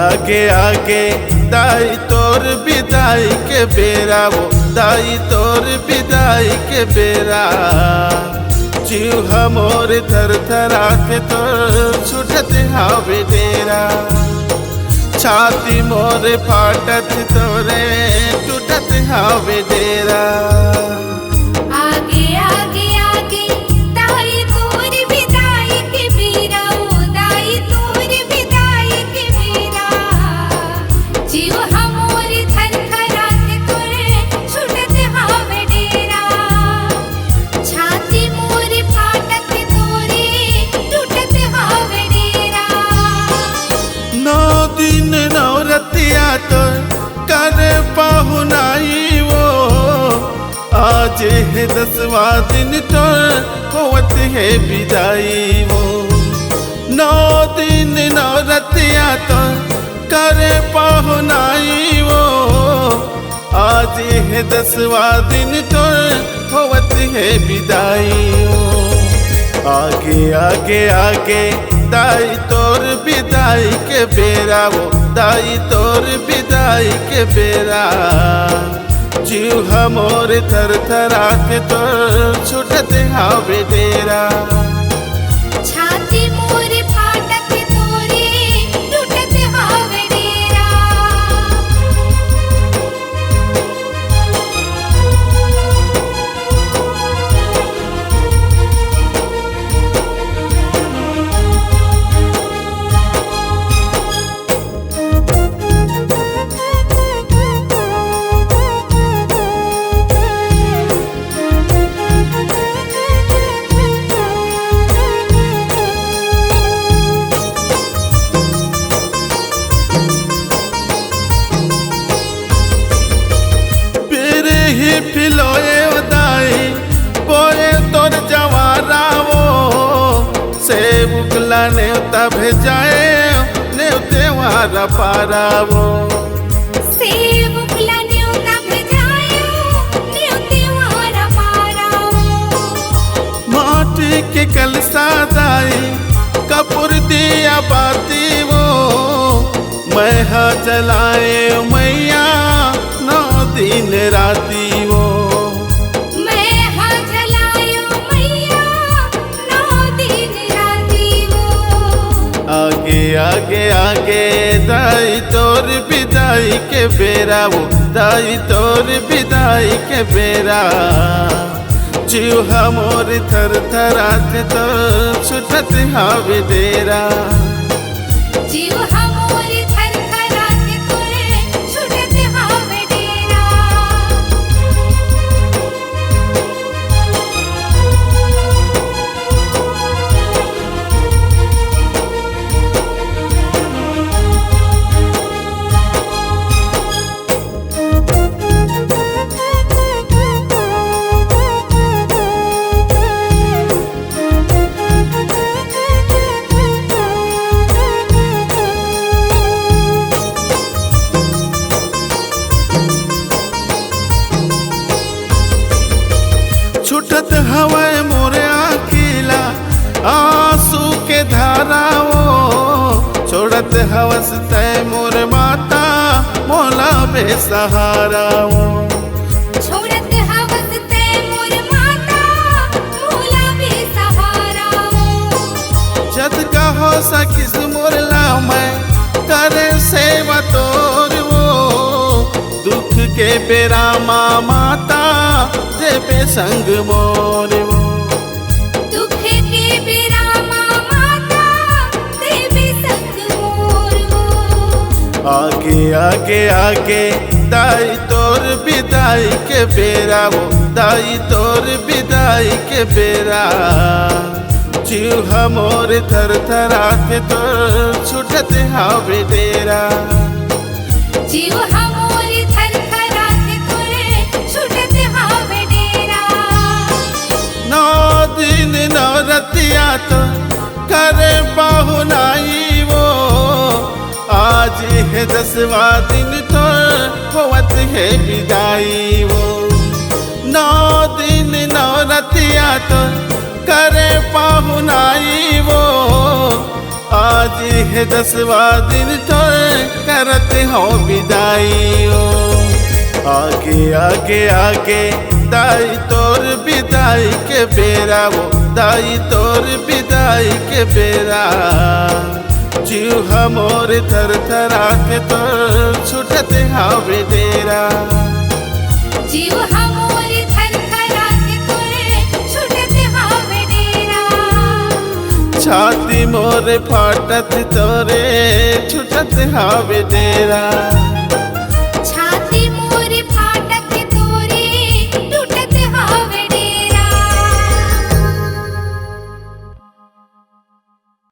आगे आगे दाई तोर विदाई के बेरा वो दाई तोर विदाई के बेरा जीव हमोर थर थरा के तोर छुटत हावे डेरा छाती मोर फाटत तोरे टूटत हावे डेरा आगे आगे आगे दाई तोर विदाई के बेरा ओ दाई तोर विदाई के बेरा जीव हमोर थर थरा के तोरे छुटत हावे डेरा छाती मोर फाटत तोरे टूटत हावे डेरा नौ दिन नौ रतिया तो कर पाहुनाई वो आज है 10वां दिन तो होत है विदाई वो 9 दिन 9 रतिया तो कर पाहुनाई वो आज है 10वां दिन तो होत है विदाई वो आगे आगे आगे दाई तोर विदाई के बेरा वो दाई तोर विदाई के बेरा जीव हमोर थर थरा के तोर छुटत हावे डेरा छाती मोर फाटत तोरे टूटत हावे डेरा फिलोए दाई बोए तोर जवारा वो से बुकला नेवता भेजाए नेवते वारा पारा वो से बुकला नेवता भेजायो नेवते वारा पारा माटी के कलसा दाई कपूर दिया बाती वो मैं हा जलाए मैया 9 दिन राती वो मैं हा जलायो मैया 9 दिन राती वो आगे आगे आगे दाई तोर विदाई के बेरा वो दाई तोर विदाई के बेरा जीव हमोर थर थरा के तो छुटत हावे डेरा जीव हमोर थर थरा के तोरे छुटत हावे डेरा छुटत हवा मोरे अकेला आंसू के धारा वो छोड़त हवस तय मोर माता मोला बेसहारा वो छोड़त हवस ते मोर माता मोला बेसहारा जद का हो सकिस मोर ला मैं करे सेवा तोर वो दुख के बेरा माता देवे संग मोर वो दुख के बेरा माता देवे संग मोर वो आगे आगे आगे दाई तोर विदाई के बेरा वो दाई तोर विदाई के बेरा जीव हमोर थर थरा के तोर छुटत हावे डेरा जीव हमोर थर थरा के तोरे छुटत हावे डेरा 9 दिन 9 रतिया तो करे पाहुनाई वो आज है 10वां दिन तो होत है विदाई वो 9 दिन 9 रतिया तो करे पाहुनाई वो आज है 10वां दिन तोरे करते हो विदाई ओ आगे आगे आगे दाई तोर विदाई के बेरा वो दाई तोर विदाई के बेरा जीव मोर थर थरा के तोर छुटते हावे डेरा जीव हमोरे थरथरा के तोरे छुटते हावे डेरा छाती मोरे फाटत तोरे छुटत हावे डेरा